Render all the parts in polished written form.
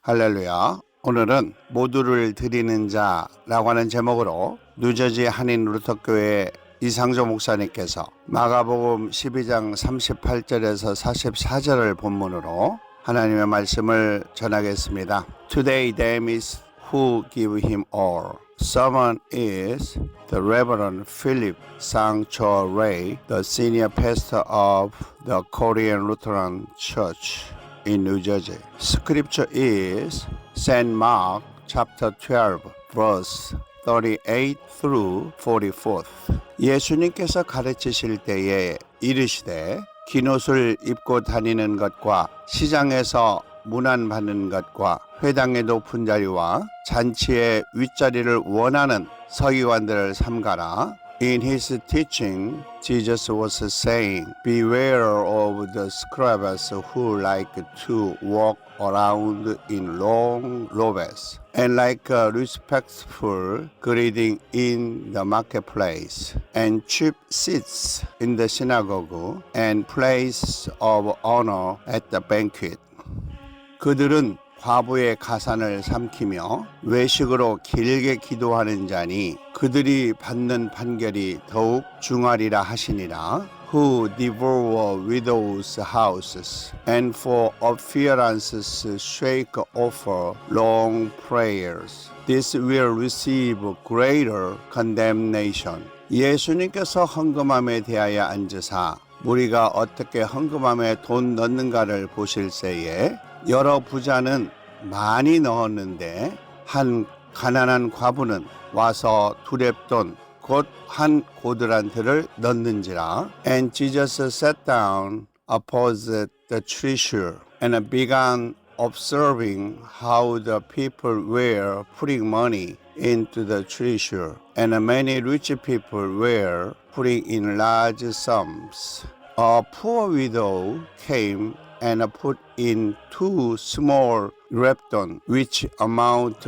할렐루야. 오늘은 모두를 드리는 자라고 하는 제목으로 뉴저지 한인 루터교회 이상조 목사님께서 마가복음 12장 38절에서 44절을 본문으로 하나님의 말씀을 전하겠습니다. Today them is who give him all. Someone is the Reverend Philip Sang-cho Ray, the senior pastor of the Korean Lutheran Church in New Jersey. Scripture is St. Mark chapter 12 verse 38 through 44. 예수님께서 가르치실 때에 이르시되 긴 옷을 입고 다니는 것과 시장에서 문안받는 것과 회당의 높은 자리와 잔치의 윗자리를 원하는 서기관들을 삼가라. In his teaching, Jesus was saying, beware of the scribes who like to walk around in long robes and like a respectful greeting in the marketplace and cheap seats in the synagogue and place of honor at the banquet. 그들은 과부의 가산을 삼키며 외식으로 길게 기도하는 자니 그들이 받는 판결이 더욱 중하리라 하시니라. Who devour widows' houses and for appearance's sake offer long prayers. This will receive greater condemnation. 예수님께서 헌금함에 대하여 앉으사 무리가 어떻게 헌금함에 돈 넣는가를 보실새에 여러 부자는 많이 넣었는데 한 가난한 과부는 와서 두렙돈 곧 한 고드란트를 넣는지라. And Jesus sat down opposite the treasure and began observing how the people were putting money into the treasure, and many rich people were putting in large sums. A poor widow came and put in 2 small repton, which amount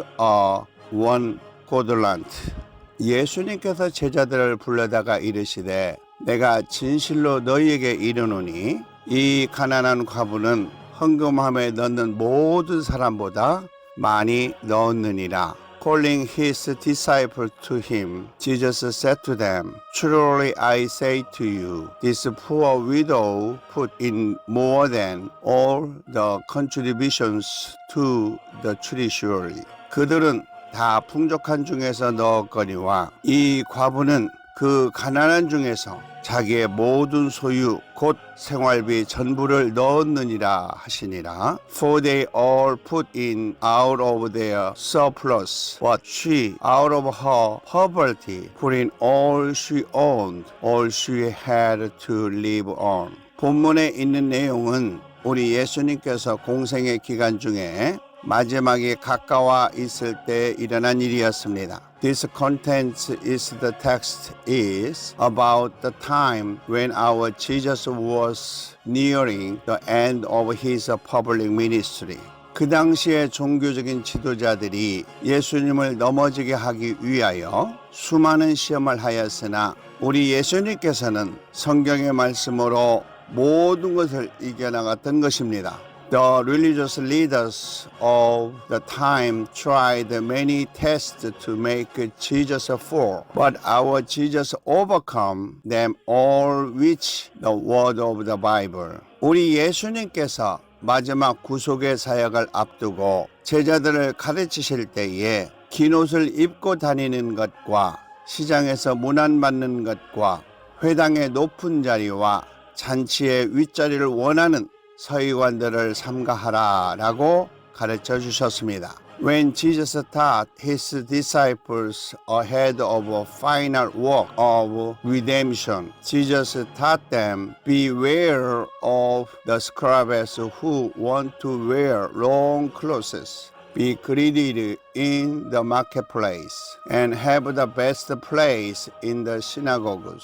one quadrant. 예수님께서 제자들을 불러다가 이르시되 내가 진실로 너희에게 이르노니 이 가난한 과부는 헌금함에 넣는 모든 사람보다 많이 넣었느니라. Calling his disciples to him, Jesus said to them, Truly I say to you, this poor widow put in more than all the contributions to the treasury. 그들은 다 풍족한 중에서 넣었거니와 이 과부는 그 가난한 중에서 자기의 모든 소유 곧 생활비 전부를 넣었느니라 하시니라. For they all put in out of their surplus, but she out of her poverty put in all she owned, all she had to live on. 본문에 있는 내용은 우리 예수님께서 공생의 기간 중에 마지막이 가까워 있을 때 일어난 일이었습니다. This content is the text is about the time when our Jesus was nearing the end of his public ministry. 그 당시에 종교적인 지도자들이 예수님을 넘어지게 하기 위하여 수많은 시험을 하였으나 우리 예수님께서는 성경의 말씀으로 모든 것을 이겨나갔던 것입니다. The religious leaders of the time tried many tests to make Jesus fall, but our Jesus overcome them all with the word of the Bible. 우리 예수님께서 마지막 구속의 사역을 앞두고 제자들을 가르치실 때에 긴 옷을 입고 다니는 것과 시장에서 문안받는 것과 회당의 높은 자리와 잔치의 윗자리를 원하는 서기관들을 삼가하라라고 가르쳐 주셨습니다. When Jesus taught his disciples ahead of a final work of redemption, Jesus taught them, beware of the scribes who want to wear long clothes, be greeted in the marketplace, and have the best place in the synagogues,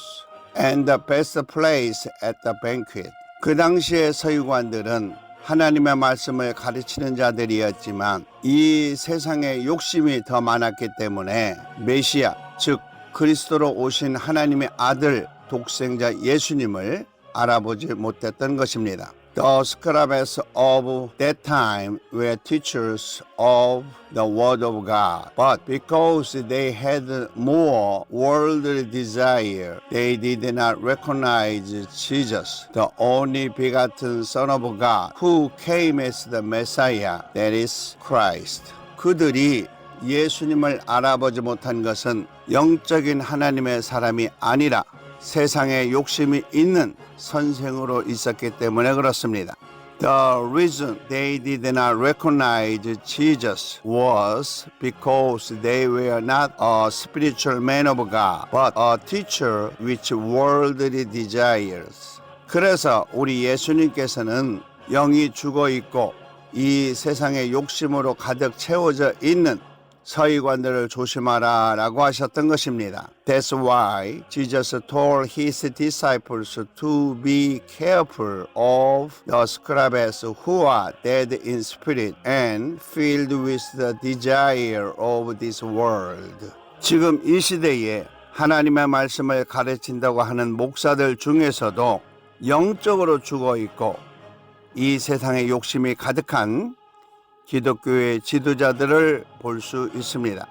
and the best place at the banquet. 그 당시의 서기관들은 하나님의 말씀을 가르치는 자들이었지만 이 세상에 욕심이 더 많았기 때문에 메시아, 즉 그리스도로 오신 하나님의 아들 독생자 예수님을 알아보지 못했던 것입니다. The scribes of that time were teachers of the word of God, but because they had more worldly desire, they did not recognize Jesus, the only begotten Son of God, who came as the Messiah, that is Christ. 그들이 예수님을 알아보지 못한 것은 영적인 하나님의 사람이 아니라 세상에 욕심이 있는 선생으로 있었기 때문에 그렇습니다. The reason they did not recognize Jesus was because they were not a spiritual man of God, but a teacher with worldly desires. 그래서 우리 예수님께서는 영이 죽어 있고 이 세상의 욕심으로 가득 채워져 있는 서기관들을 조심하라 라고 하셨던 것입니다. That's why Jesus told his disciples to be careful of the scribes who are dead in spirit and filled with the desire of this world. 지금 이 시대에 하나님의 말씀을 가르친다고 하는 목사들 중에서도 영적으로 죽어 있고 이 세상에 욕심이 가득한 기독교의 지도자들을 볼 수 있습니다.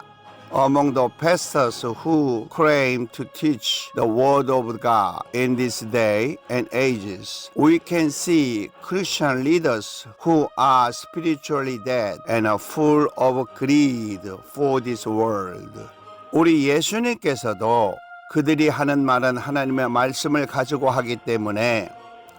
Among the pastors who claim to teach the word of God in this day and ages, we can see Christian leaders who are spiritually dead and are full of greed for this world. 우리 예수님께서도 그들이 하는 말은 하나님의 말씀을 가지고 하기 때문에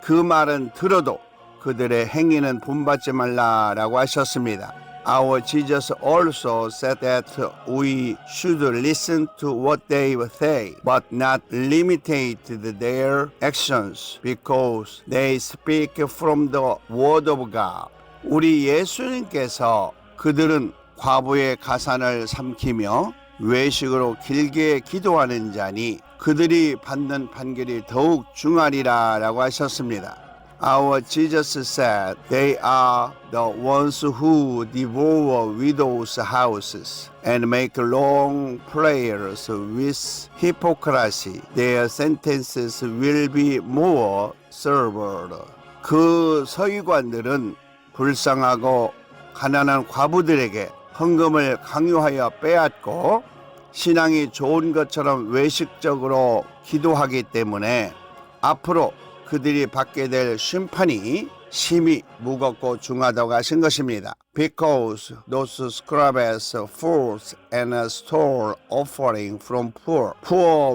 그 말은 들어도 그들의 행위는 본받지 말라라고 하셨습니다. Our Jesus also said that we should listen to what they say, but not limitate their actions, because they speak from the word of God. 우리 예수님께서 그들은 과부의 가산을 삼키며 외식으로 길게 기도하는 자니 그들이 받는 판결이 더욱 중하리라라고 하셨습니다. Our Jesus said, they are the ones who devour widows' houses and make long prayers with hypocrisy. Their sentences will be more severe. 그 서기관들은 불쌍하고 가난한 과부들에게 헌금을 강요하여 빼앗고 신앙이 좋은 것처럼 외식적으로 기도하기 때문에 앞으로 그들이 받게 될 심판이 심히 무겁고 중하다고 하신 것입니다. Because those scribes forced and stole offering from poor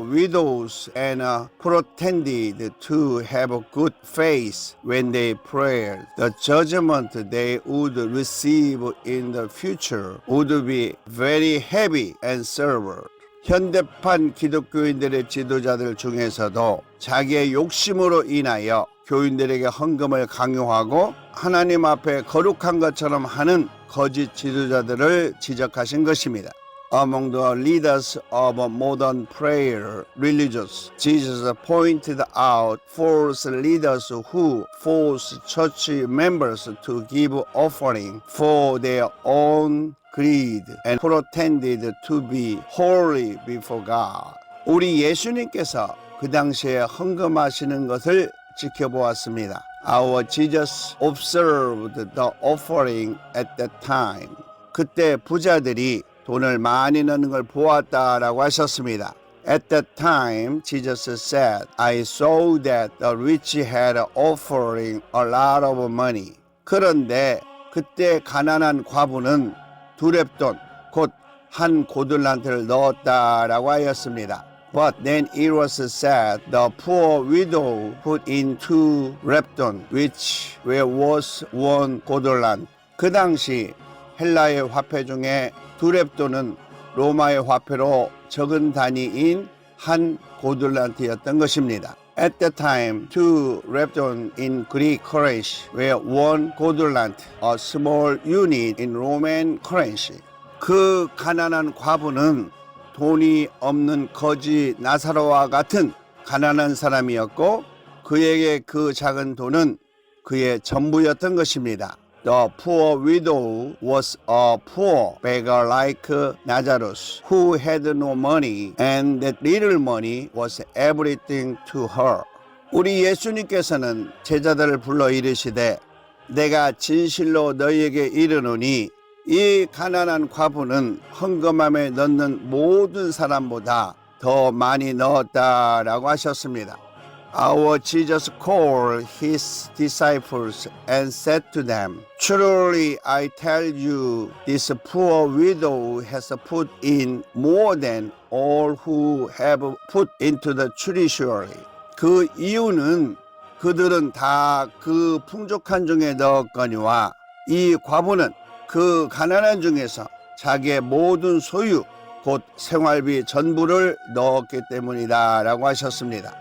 widows and pretended to have good faith when they prayed, the judgment they would receive in the future would be very heavy and severe. 현대판 기독교인들의 지도자들 중에서도 자기의 욕심으로 인하여 교인들에게 헌금을 강요하고 하나님 앞에 거룩한 것처럼 하는 거짓 지도자들을 지적하신 것입니다. Among the leaders of modern prayer religions, Jesus pointed out false leaders who force church members to give offering for their own greed and pretended to be holy before God. 우리 예수님께서 그 당시에 헌금하시는 것을 지켜보았습니다. Our Jesus observed the offering at that time. 그때 부자들이 돈을 많이 넣는 걸 보았다라고 하셨습니다. At that time, Jesus said, I saw that the rich had offering a lot of money. 그런데 그때 가난한 과부는 두 렙돈, 곧 한 고들란트를 넣었다라고 하였습니다. But then it was said, the poor widow put in 2 렙돈, which were worth 1 고들란트. 그 당시 헬라의 화폐 중에 2 렙돈은 로마의 화폐로 적은 단위인 한 고들란트였던 것입니다. At that time, 2 렙돈 in Greek currency were 1 고들란트, a small unit in Roman currency. 그 가난한 과부는 돈이 없는 거지 나사로와 같은 가난한 사람이었고 그에게 그 작은 돈은 그의 전부였던 것입니다. The poor widow was a poor beggar like Lazarus, who had no money, and that little money was everything to her. 우리 예수님께서는 제자들을 불러 이르시되 내가 진실로 너희에게 이르노니 이 가난한 과부는 헌금함에 넣는 모든 사람보다 더 많이 넣었다라고 하셨습니다. Our Jesus called his disciples and said to them, Truly I tell you, this poor widow has put in more than all who have put into the treasury. 그 이유는 그들은 다 그 풍족한 중에 넣었거니와 이 과부는 그 가난한 중에서 자기의 모든 소유 곧 생활비 전부를 넣었기 때문이다 라고 하셨습니다.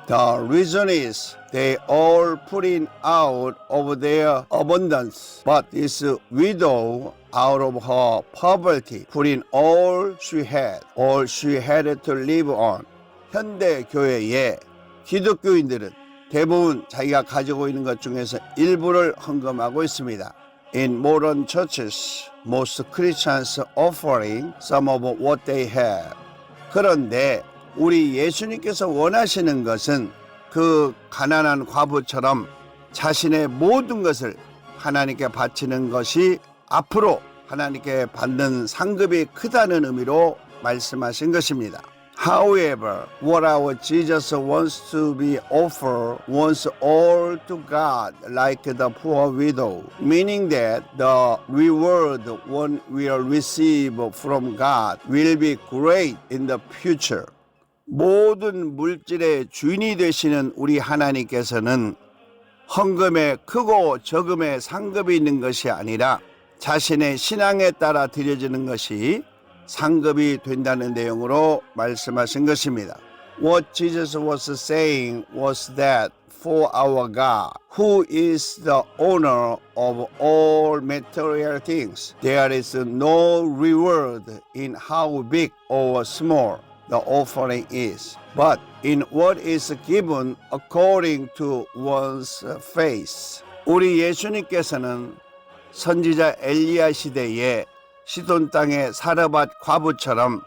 The reason is they all put in out of their abundance, but this widow out of her poverty put in all she had to live on. 현대 교회의 기독교인들은 대부분 자기가 가지고 있는 것 중에서 일부를 헌금하고 있습니다. In modern churches, most Christians offering some of what they have. 그런데 우리 예수님께서 원하시는 것은 그 가난한 과부처럼 자신의 모든 것을 하나님께 바치는 것이 앞으로 하나님께 받는 상급이 크다는 의미로 말씀하신 것입니다. However, what our Jesus wants to be offered wants all to God like the poor widow, meaning that the reward one will receive from God will be great in the future. 모든 물질의 주인이 되시는 우리 하나님께서는 헌금에 크고 적음의 상급이 있는 것이 아니라 자신의 신앙에 따라 드려지는 것이 상급이 된다는 내용으로 말씀하신 것입니다. What Jesus was saying was that for our God, who is the owner of all material things, there is no reward in how big or small the offering is, but in what is given according to one's faith. 우리 예수님께서는 선지자 엘리야 시대에 시돈 땅의 사르밧 과부처럼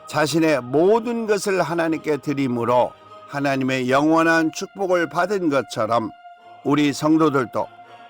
자신의 모든 것을 하나님께 드림으로 하나님의 영원한 축복을 받은 것처럼 우리 성도들도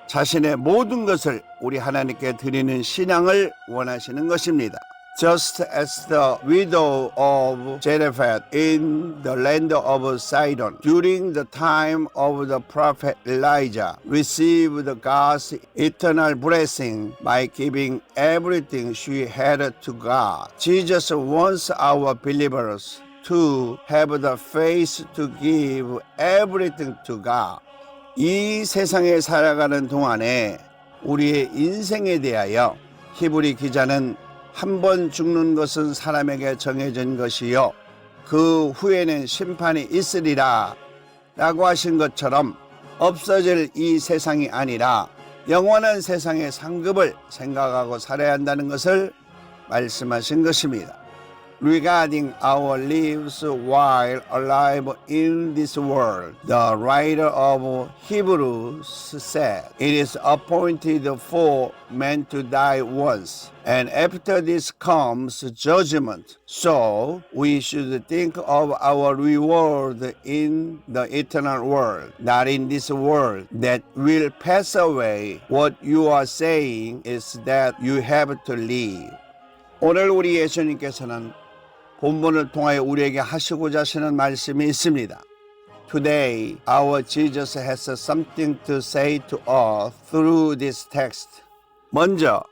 자신의 모든 것을 우리 하나님께 드리는 신앙을 원하시는 것입니다. Just as the widow of Zarephath in the land of Sidon during the time of the prophet Elijah received God's eternal blessing by giving everything she had to God. Jesus wants our believers to have the faith to give everything to God. 이 세상에 살아가는 동안에 우리의 인생에 대하여 히브리 기자는 한 번 죽는 것은 사람에게 정해진 것이요 그 후에는 심판이 있으리라 라고 하신 것처럼 없어질 이 세상이 아니라 영원한 세상의 상급을 생각하고 살아야 한다는 것을 말씀하신 것입니다. Regarding our lives while alive in this world, the writer of Hebrews said, It is appointed for men to die once, and after this comes judgment. So we should think of our reward in the eternal world, not in this world that will pass away. What you are saying is that you have to live. 오늘 우리 예수님께서는 본문을 통하여 우리에게 하시고자 하시는 말씀이 있습니다. Today, our Jesus has something to say to us through this text. 먼저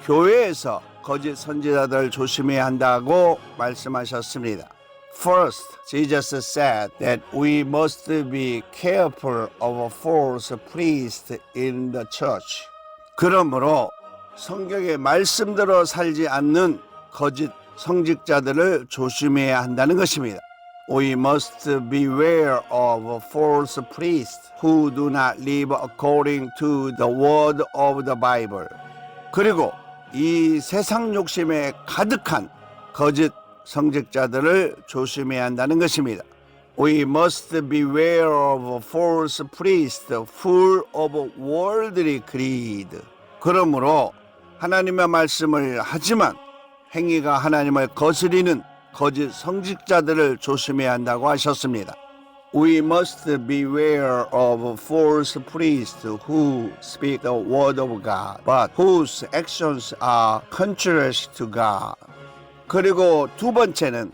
교회에서 거짓 선지자들을 조심해야 한다고 말씀하셨습니다. First, Jesus said that we must be careful of false priests in the church. 그러므로 성경의 말씀대로 살지 않는 거짓 성직자들을 조심해야 한다는 것입니다. We must beware of false priests who do not live according to the word of the Bible. 그리고 이 세상 욕심에 가득한 거짓 성직자들을 조심해야 한다는 것입니다. We must beware of false priests full of worldly greed. 그러므로 하나님의 말씀을 하지만 행위가 하나님을 거스리는 거짓 성직자들을 조심해야 한다고 하셨습니다. We must beware of false priests who speak the word of God, but whose actions are contrary to God. 그리고 두 번째는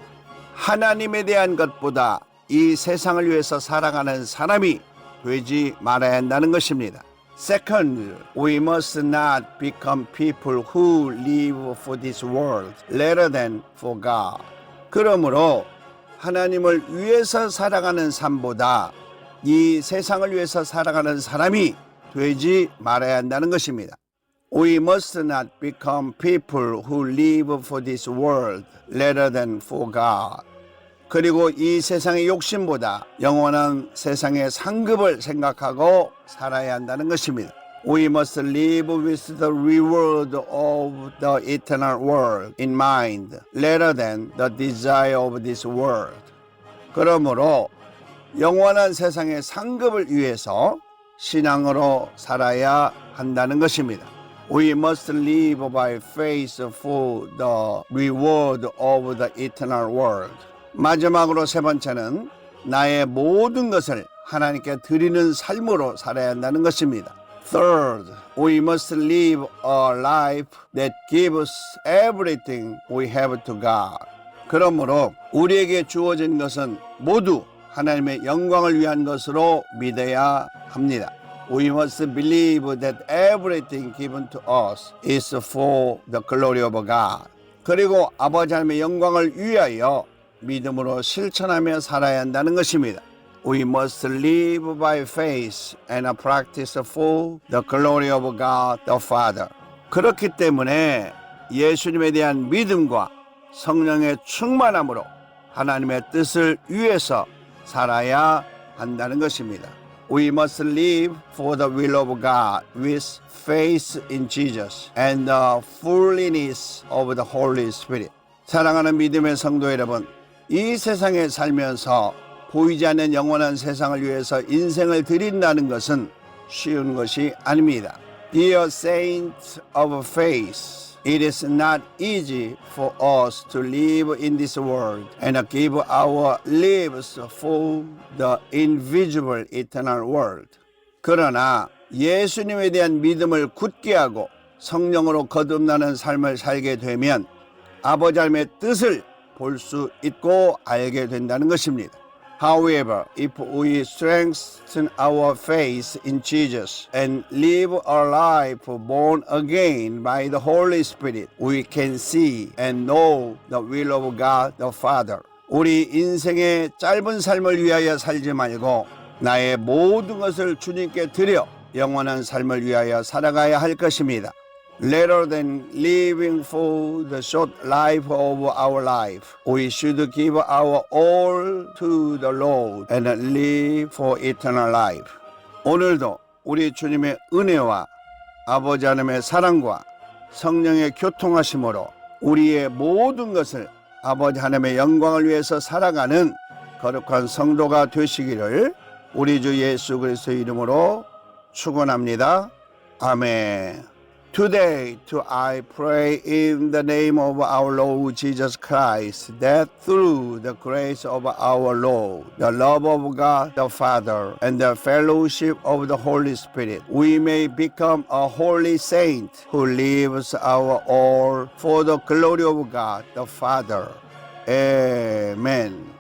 하나님에 대한 것보다 이 세상을 위해서 살아가는 사람이 되지 말아야 한다는 것입니다. Second, we must not become people who live for this world rather than for God. 그러므로 하나님을 위해서 살아가는 삶보다 이 세상을 위해서 살아가는 사람이 되지 말아야 한다는 것입니다. We must not become people who live for this world rather than for God. 그리고 이 세상의 욕심보다 영원한 세상의 상급을 생각하고 살아야 한다는 것입니다. We must live with the reward of the eternal world in mind rather than the desire of this world. 그러므로 영원한 세상의 상급을 위해서 신앙으로 살아야 한다는 것입니다. We must live by faith for the reward of the eternal world. 마지막으로 세 번째는 나의 모든 것을 하나님께 드리는 삶으로 살아야 한다는 것입니다. Third, we must live a life that gives everything we have to God. 그러므로 우리에게 주어진 것은 모두 하나님의 영광을 위한 것으로 믿어야 합니다. We must believe that everything given to us is for the glory of God. 그리고 아버지 하나님의 영광을 위하여 믿음으로 실천하며 살아야 한다는 것입니다. We must live by faith and practice for the glory of God the Father. 그렇기 때문에 예수님에 대한 믿음과 성령의 충만함으로 하나님의 뜻을 위해서 살아야 한다는 것입니다. We must live for the will of God with faith in Jesus and the fullness of the Holy Spirit. 사랑하는 믿음의 성도 여러분, 이 세상에 살면서 보이지 않는 영원한 세상을 위해서 인생을 드린다는 것은 쉬운 것이 아닙니다. Dear saints of faith, it is not easy for us to live in this world and give our lives for the invisible eternal world. 그러나 예수님에 대한 믿음을 굳게 하고 성령으로 거듭나는 삶을 살게 되면 아버지 하나님의 뜻을 볼 수 있고 알게 된다는 것입니다. However, if we strengthen our faith in Jesus and live a life born again by the Holy Spirit, we can see and know the will of God the Father. 우리 인생의 짧은 삶을 위하여 살지 말고 나의 모든 것을 주님께 드려 영원한 삶을 위하여 살아가야 할 것입니다. Rather than living for the short life of our life, we should give our all to the Lord and live for eternal life. 오늘도 우리 주님의 은혜와 아버지 하나님의 사랑과 성령의 교통하심으로 우리의 모든 것을 아버지 하나님의 영광을 위해서 살아가는 거룩한 성도가 되시기를 우리 주 예수 그리스도의 이름으로 축원합니다. 아멘. Today, I pray in the name of our Lord Jesus Christ that through the grace of our Lord, the love of God the Father, and the fellowship of the Holy Spirit, we may become a holy saint who lives our all for the glory of God the Father. Amen.